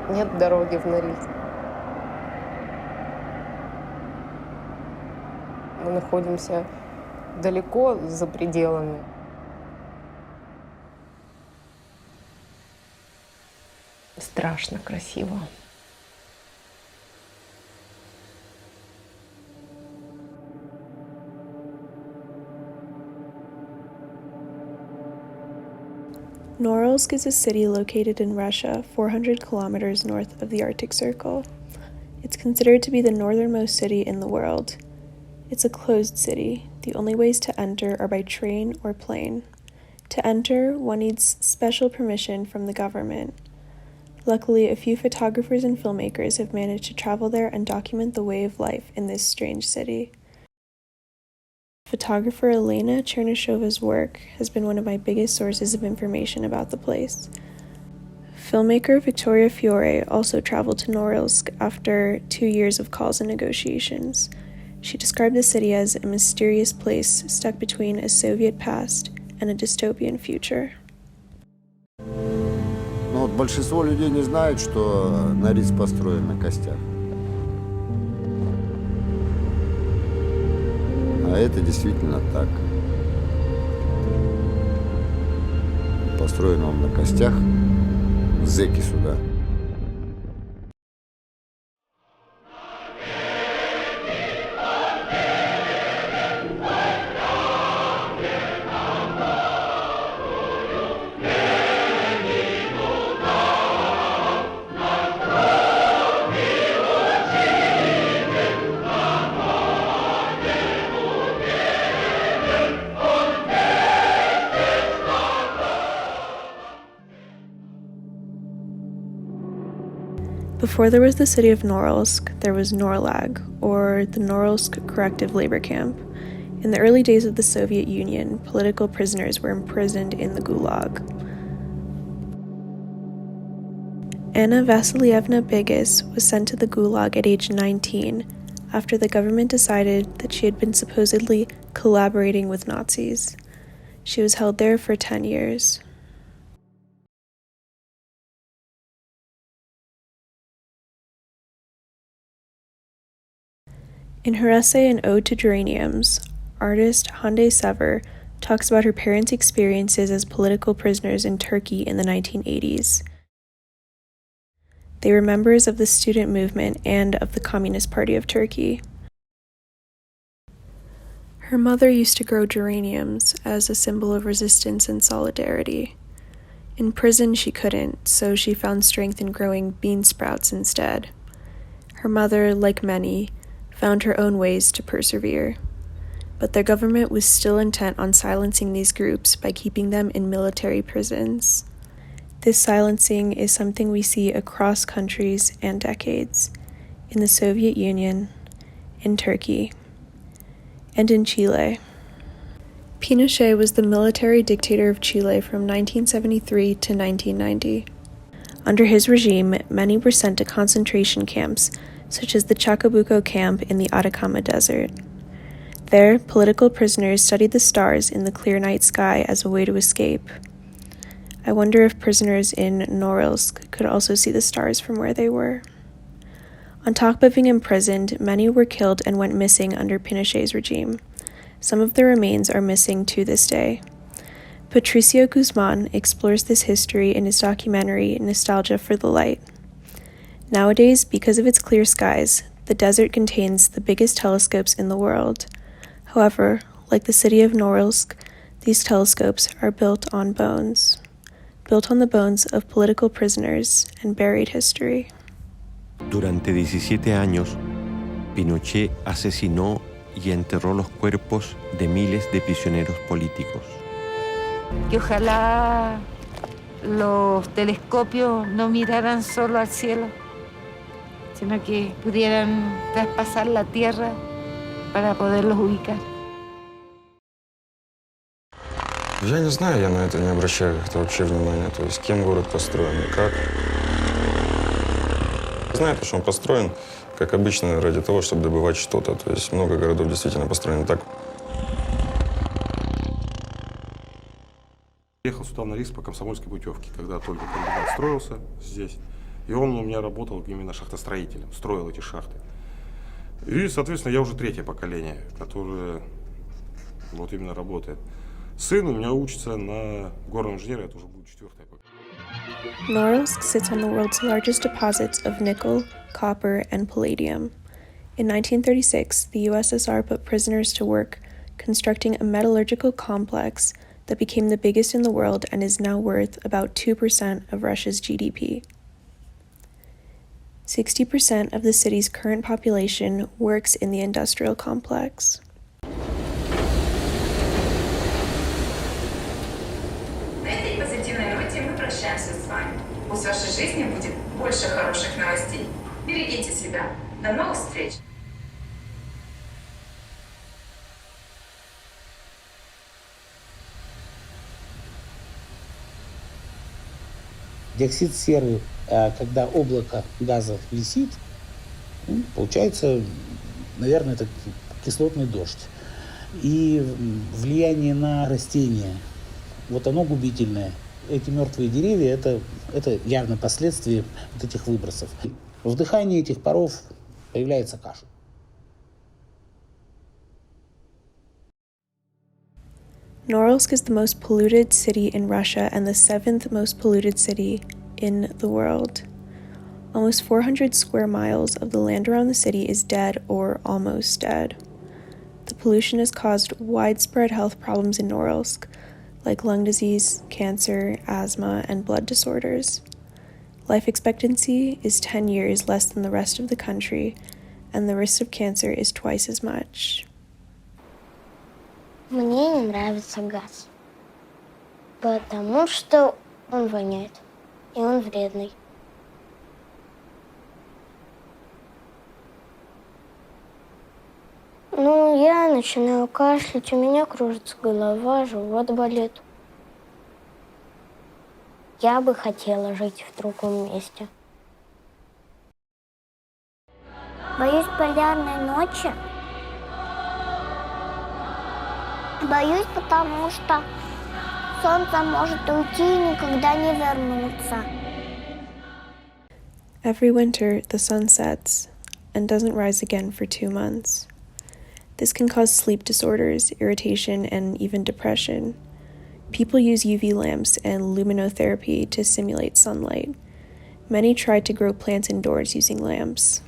Нет дороги в Норильск. Мы находимся далеко за пределами. Страшно красиво. Norilsk is a city located in Russia, 400 kilometers north of the Arctic Circle. It's considered to be the northernmost city in the world. It's a closed city. The only ways to enter are by train or plane. To enter, one needs special permission from the government. Luckily, a few photographers and filmmakers have managed to travel there and document the way of life in this strange city. Photographer Elena Chernyshova's work has been one of my biggest sources of information about the place. Filmmaker Victoria Fiore also traveled to Norilsk after 2 years of calls and negotiations. She described the city as a mysterious place stuck between a Soviet past and a dystopian future. Но вот большинство людей не знает, что Норильск построен на костях. А это действительно так. Построен он на костях, зэки сюда. Before there was the city of Norilsk, there was Norlag, or the Norilsk Corrective Labor Camp. In the early days of the Soviet Union, political prisoners were imprisoned in the Gulag. Anna Vasilievna Bigis was sent to the Gulag at age 19 after the government decided that she had been supposedly collaborating with Nazis. She was held there for 10 years. In her essay An Ode to Geraniums, artist Hande Sever talks about her parents' experiences as political prisoners in Turkey in the 1980s. They were members of the student movement and of the Communist Party of Turkey. Her mother used to grow geraniums as a symbol of resistance and solidarity. In prison, she couldn't, so she found strength in growing bean sprouts instead. Her mother, like many, found her own ways to persevere. But their government was still intent on silencing these groups by keeping them in military prisons. This silencing is something we see across countries and decades, in the Soviet Union, in Turkey, and in Chile. Pinochet was the military dictator of Chile from 1973 to 1990. Under his regime, many were sent to concentration camps, such as the Chacabuco camp in the Atacama Desert. There, political prisoners studied the stars in the clear night sky as a way to escape. I wonder if prisoners in Norilsk could also see the stars from where they were. On top of being imprisoned, many were killed and went missing under Pinochet's regime. Some of their remains are missing to this day. Patricio Guzman explores this history in his documentary Nostalgia for the Light. Nowadays, because of its clear skies, the desert contains the biggest telescopes in the world. However, like the city of Norilsk, these telescopes are built on the bones of political prisoners and buried history. Durante 17 años, Pinochet asesinó y enterró los cuerpos de miles de prisioneros políticos. Que ojalá los telescopios no miraran solo al cielo, sino que pudieran traspasar la tierra para poderlos ubicar. Я не знаю, я на это не обращаю как-то вообще внимания, то есть кем город построен и как. Знаю, что он построен, как обычно, ради того, чтобы добывать что-то, то есть много городов действительно построены так. Ехал сюда на Норильск по комсомольской путевке, когда только комбинат строился здесь. И он у меня работал именно шахтостроителем, строил эти шахты. И, соответственно, я уже третье поколение, которое вот именно работает. Сын у меня учится на горном инженере, это уже будет четвертое поколение. Norilsk sits on the world's largest deposits of nickel, copper, and palladium. In 1936, the USSR put prisoners to work constructing a metallurgical complex that became the biggest in the world and is now worth about 2% of Russia's GDP. 60% of the city's current population works in the industrial complex. На этой позитивной ноте мы прощаемся с вами. Пусть в вашей жизни будет больше хороших новостей. Берегите себя. До новых встреч! Диоксид серы, когда облако газов висит, получается, наверное, это кислотный дождь. И влияние на растения, вот оно губительное. Эти мертвые деревья – это явно последствия вот этих выбросов. В вдыхании этих паров появляется кашель. Norilsk is the most polluted city in Russia and the 7th most polluted city in the world. Almost 400 square miles of the land around the city is dead or almost dead. The pollution has caused widespread health problems in Norilsk, like lung disease, cancer, asthma, and blood disorders. Life expectancy is 10 years less than the rest of the country, and the risk of cancer is twice as much. Мне не нравится газ, потому что он воняет, и он вредный. Ну, я начинаю кашлять, у меня кружится голова, живот болит. Я бы хотела жить в другом месте. Боюсь полярной ночи. Боюсь, потому что солнце может уйти и никогда не вернуться. Every winter, the sun sets and doesn't rise again for 2 months. This can cause sleep disorders, irritation, and even depression. People use UV lamps and luminotherapy to simulate sunlight. Many try to grow plants indoors using lamps.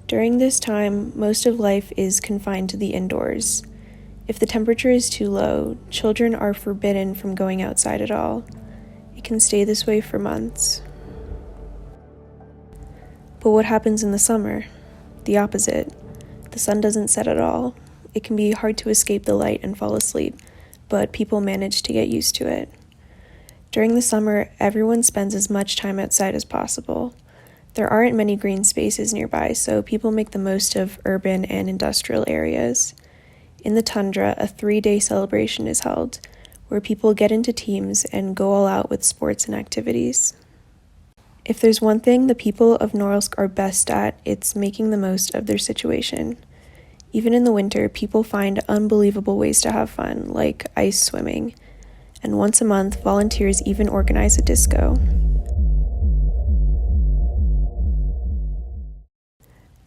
During this time, most of life is confined to the indoors. If the temperature is too low, children are forbidden from going outside at all. It can stay this way for months. But what happens in the summer? The opposite. The sun doesn't set at all. It can be hard to escape the light and fall asleep, but people manage to get used to it. During the summer, everyone spends as much time outside as possible. There aren't many green spaces nearby, so people make the most of urban and industrial areas. In the tundra, a 3-day celebration is held, where people get into teams and go all out with sports and activities. If there's one thing the people of Norilsk are best at, it's making the most of their situation. Even in the winter, people find unbelievable ways to have fun, like ice swimming. And once a month, volunteers even organize a disco.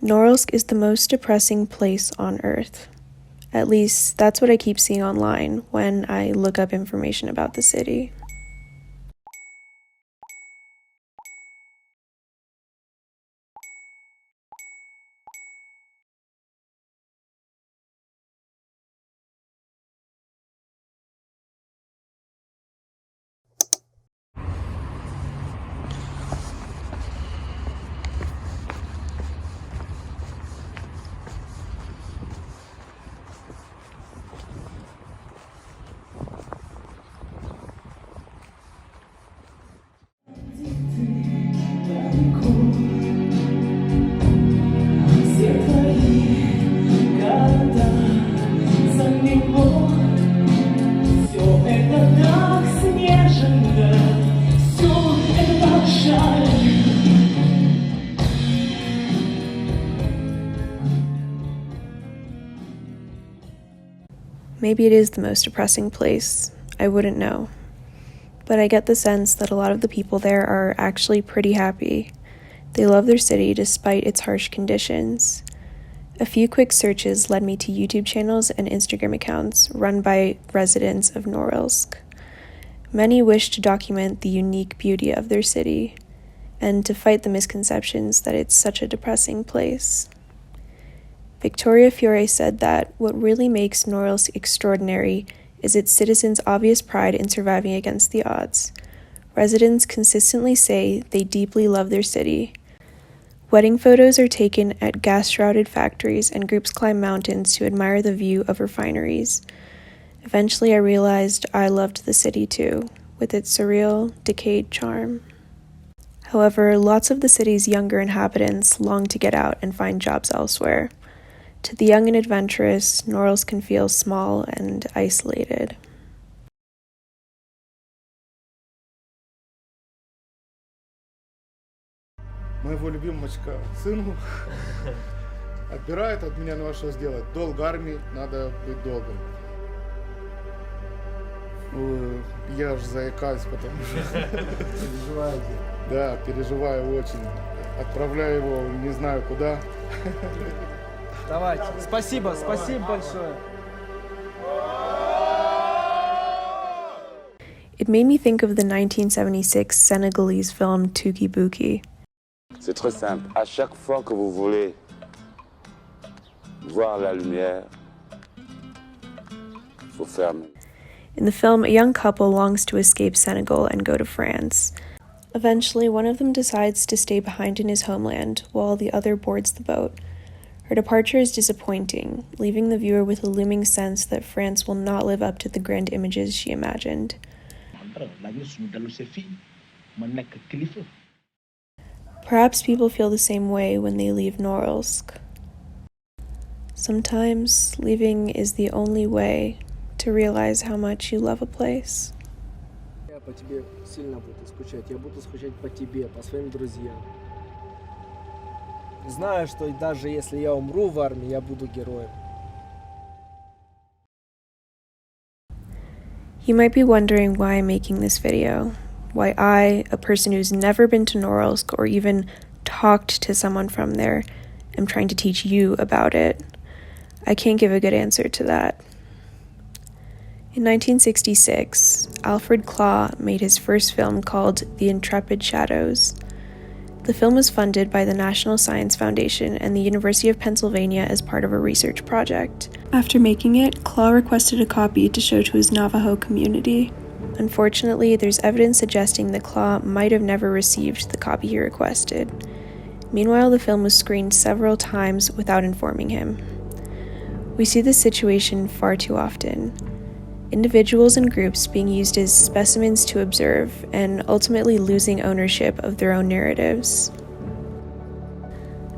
Norilsk is the most depressing place on Earth. At least, that's what I keep seeing online when I look up information about the city. Maybe it is the most depressing place. I wouldn't know. but I get the sense that a lot of the people there are actually pretty happy. They love their city despite its harsh conditions. A few quick searches led me to YouTube channels and Instagram accounts run by residents of Norilsk. Many wish to document the unique beauty of their city and to fight the misconceptions that it's such a depressing place. Victoria Fiore said that what really makes Norilsk extraordinary is its citizens' obvious pride in surviving against the odds. Residents consistently say they deeply love their city. Wedding photos are taken at gas-shrouded factories, and groups climb mountains to admire the view of refineries. Eventually, I realized I loved the city too, with its surreal, decayed charm. However, lots of the city's younger inhabitants long to get out and find jobs elsewhere. To the young and adventurous, Norilsk can feel small and isolated. Моего любимочка сыну отбирает от меня, ну а что сделать? Долг армии, надо быть долгом. Я же заикаюсь, потому что переживаю. Да, переживаю очень. Отправляю его не знаю куда. Давайте. Спасибо большое. It made me think of the 1976 Senegalese film Tuki Buki. C'est très simple. À chaque fois que vous voulez voir la lumière, il faut fermer. In the film, a young couple longs to escape Senegal and go to France. Eventually, one of them decides to stay behind in his homeland, while the other boards the boat. Her departure is disappointing, leaving the viewer with a looming sense that France will not live up to the grand images she imagined. Perhaps people feel the same way when they leave Norilsk. Sometimes, leaving is the only way to realize how much you love a place. Я по тебе сильно буду скучать. Я буду скучать по тебе, по своим друзьям. Знаю, что даже если я умру в армии, я буду героем. You might be wondering why I'm making this video. Why I, a person who's never been to Norilsk or even talked to someone from there, am trying to teach you about it. I can't give a good answer to that. In 1966, Alfred Klaw made his first film called The Intrepid Shadows. The film was funded by the National Science Foundation and the University of Pennsylvania as part of a research project. After making it, Klaw requested a copy to show to his Navajo community. Unfortunately, there's evidence suggesting that Klaw might have never received the copy he requested. Meanwhile, the film was screened several times without informing him. We see this situation far too often. Individuals and groups being used as specimens to observe and ultimately losing ownership of their own narratives.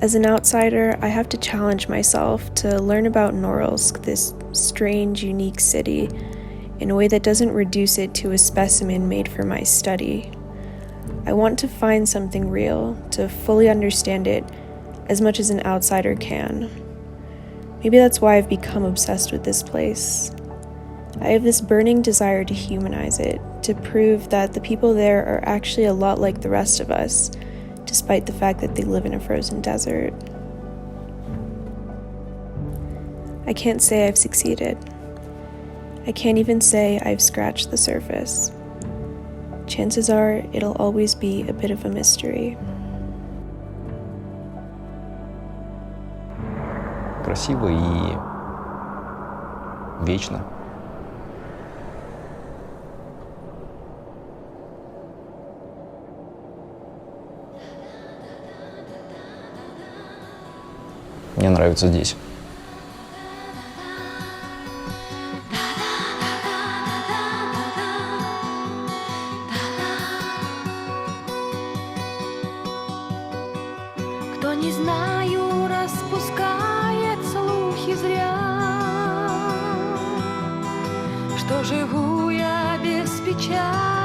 As an outsider, I have to challenge myself to learn about Norilsk, this strange, unique city, in a way that doesn't reduce it to a specimen made for my study. I want to find something real, to fully understand it as much as an outsider can. Maybe that's why I've become obsessed with this place. I have this burning desire to humanize it, to prove that the people there are actually a lot like the rest of us, despite the fact that they live in a frozen desert. I can't say I've succeeded. I can't even say I've scratched the surface. Chances are it'll always be a bit of a mystery. Красиво и вечно. Мне нравится здесь. Кто, не знаю, распускает слухи зря, что живу я без печали.